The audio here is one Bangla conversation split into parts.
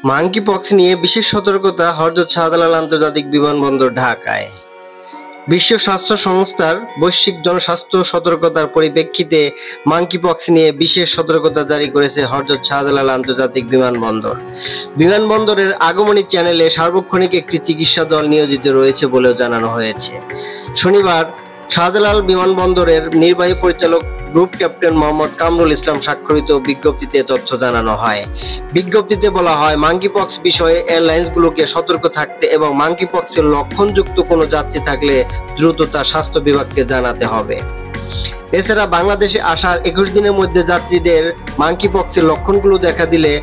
মাঙ্কিপক্স নিয়ে বিশেষ সতর্কতা হযরত শাহজালাল আন্তর্জাতিক বিমানবন্দর ঢাকায়। বিশ্ব স্বাস্থ্য সংস্থার বৈশ্বিক জনস্বাস্থ্য সতর্কতার পরিপ্রেক্ষিতে মাঙ্কিপক্স নিয়ে বিশেষ সতর্কতা জারি করেছে হযরত শাহজালাল আন্তর্জাতিক বিমানবন্দর। বিমানবন্দরের আগমনী চ্যানেলে সার্বক্ষণিক একটি চিকিৎসা দল নিয়োজিত রয়েছে বলেও জানানো হয়েছে। শনিবার শাহজালাল বিমানবন্দরের নির্বাহী পরিচালক গ্রুপ ক্যাপ্টেন মোহাম্মদ কামরুল ইসলাম স্বাক্ষরিত বিজ্ঞপ্তিতে তথ্য জানানো হয়। বিজ্ঞপ্তিতে বলা হয়, মাঙ্কিপক্স বিষয়ে এয়ারলাইন্সগুলোকে সতর্ক থাকতে এবং মাঙ্কিপক্সের লক্ষণযুক্ত কোনো যাত্রী থাকলে দ্রুত তা স্বাস্থ্য বিভাগকে জানাতে হবে। এছাড়া বাংলাদেশে আসার 21 দিনের মধ্যে যাত্রীদের মাঙ্কিপক্সের লক্ষণগুলো দেখা দিলে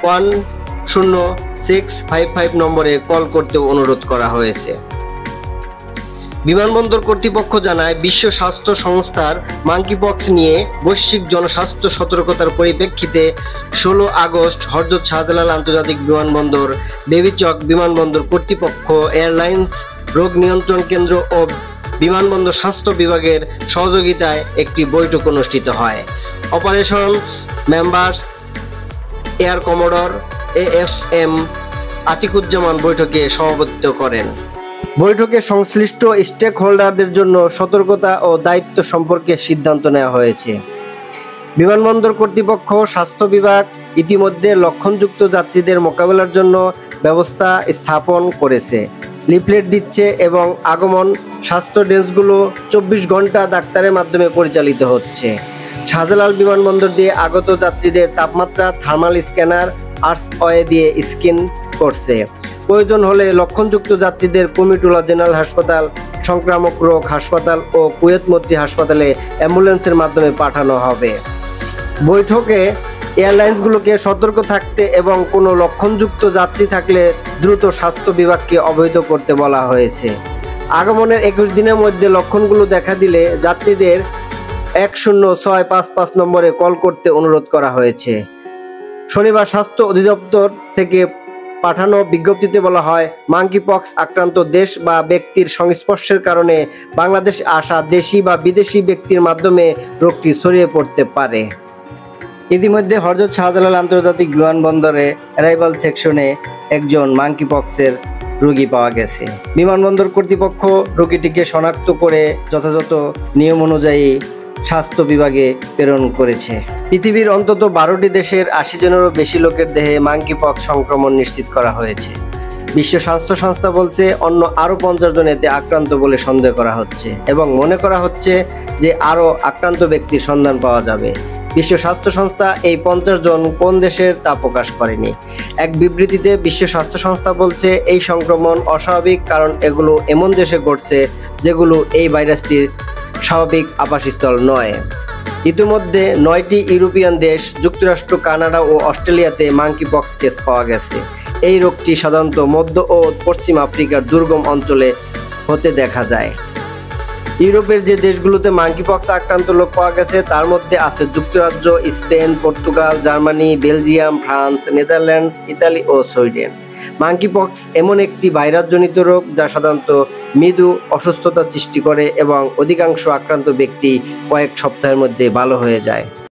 10655 নম্বরে কল করতেও অনুরোধ করা হয়েছে। বিমানবন্দর কর্তৃপক্ষ জানায়, বিশ্ব স্বাস্থ্য সংস্থার মাঙ্কিপক্স নিয়ে বৈশ্বিক জনস্বাস্থ্য সতর্কতার পরিপ্রেক্ষিতে 16 আগস্ট হযরত শাহজালাল আন্তর্জাতিক বিমানবন্দর, বেবিচক বিমানবন্দর কর্তৃপক্ষ, এয়ারলাইন্স রোগ নিয়ন্ত্রণ কেন্দ্র ও বিমানবন্দর স্বাস্থ্য বিভাগের সহযোগিতায় একটি বৈঠক অনুষ্ঠিত হয়। Operations members air commodore AFM Atikuzzaman বৈঠকে সভাপতিত্ব করেন। বৈঠকে সংশ্লিষ্ট স্টেক হোল্ডারদের জন্য সতর্কতা ও দায়িত্ব সম্পর্কে সিদ্ধান্ত নেওয়া হয়েছে। বিমানবন্দর কর্তৃপক্ষ, স্বাস্থ্য বিভাগ ইতিমধ্যে লক্ষণযুক্ত যাত্রীদের মোকাবেলার জন্য ব্যবস্থা স্থাপন করেছে, লিফলেট দিচ্ছে এবং আগমন স্বাস্থ্য ডেস্কগুলো 24 ঘন্টা ডাক্তারের মাধ্যমে পরিচালিত হচ্ছে। শাহজালাল বিমানবন্দর দিয়ে আগত যাত্রীদের তাপমাত্রা থার্মাল স্ক্যানার আর্সওয়ে দিয়ে স্ক্যান করছে। প্রয়োজন হলে লক্ষণযুক্ত যাত্রীদের কুমিটোলা জেনারেল হাসপাতাল, সংক্রামক রোগ হাসপাতাল ও কুয়েত মৈত্রী হাসপাতালে অ্যাম্বুলেন্সের মাধ্যমে পাঠানো হবে। বৈঠকে এয়ারলাইন্সগুলোকে সতর্ক থাকতে এবং কোনো লক্ষণযুক্ত যাত্রী থাকলে দ্রুত স্বাস্থ্য বিভাগকে অবহিত করতে বলা হয়েছে। আগমনের 21 দিনের মধ্যে লক্ষণগুলো দেখা দিলে যাত্রীদের 10655 নম্বরে কল করতে অনুরোধ করা হয়েছে। শনিবার স্বাস্থ্য অধিদপ্তর থেকে পাঠানো বিজ্ঞপ্তিতে বলা হয়, মাঙ্কিপক্স আক্রান্ত দেশ বা ব্যক্তির সংস্পর্শের কারণে বাংলাদেশে আসা দেশি বা বিদেশি ব্যক্তির মাধ্যমে রোগটি ছড়িয়ে পড়তে পারে। ইতিমধ্যে হযরত শাহজালাল আন্তর্জাতিক বিমানবন্দরে অ্যারাইভাল সেকশনে একজন মাঙ্কিপক্সের রোগী পাওয়া গেছে। বিমানবন্দর কর্তৃপক্ষ রোগীটিকে শনাক্ত করে যথাযথ নিয়ম অনুযায়ী স্বাস্থ্য বিভাগে প্রেরণ করেছে। পৃথিবীর অন্তত 12টি দেশের 80 জনেরও বেশি লোকের দেহে মাঙ্কিপক্স সংক্রমণ নিশ্চিত করা হয়েছে। বিশ্ব স্বাস্থ্য সংস্থা বলছে, অন্য আরও 50 জন এতে আক্রান্ত বলে সন্দেহ করা হচ্ছে এবং মনে করা হচ্ছে যে আরও আক্রান্ত ব্যক্তির সন্ধান পাওয়া যাবে। বিশ্ব স্বাস্থ্য সংস্থা এই 50 জন কোন দেশের তা প্রকাশ করেনি। এক বিবৃতিতে বিশ্ব স্বাস্থ্য সংস্থা বলছে, এই সংক্রমণ অস্বাভাবিক কারণ এগুলো এমন দেশে ঘটছে যেগুলো এই ভাইরাসটির স্বাভাবিক আবাসস্থল নয়। ইতিমধ্যে 9টি ইউরোপিয়ান দেশ, যুক্তরাষ্ট্র, কানাডা ও অস্ট্রেলিয়াতে মাঙ্কিপক্স কেস পাওয়া গেছে। এই রোগটি সাধারণত মধ্য ও পশ্চিম আফ্রিকার দুর্গম অঞ্চলে হতে দেখা যায়। ইউরোপের যে দেশগুলোতে মাঙ্কিপক্স আক্রান্ত লোক পাওয়া গেছে তার মধ্যে আছে যুক্তরাজ্য, Spain, Portugal, Germany, Belgium, France, Netherlands, Italy ও সুইডেন। মাঙ্কিপক্স এমন একটি ভাইরাসজনিত রোগ যা সাধারণত মৃদু অসুস্থতা সৃষ্টি করে এবং অধিকাংশ আক্রান্ত ব্যক্তি কয়েক সপ্তাহের মধ্যে ভালো হয়ে যায়।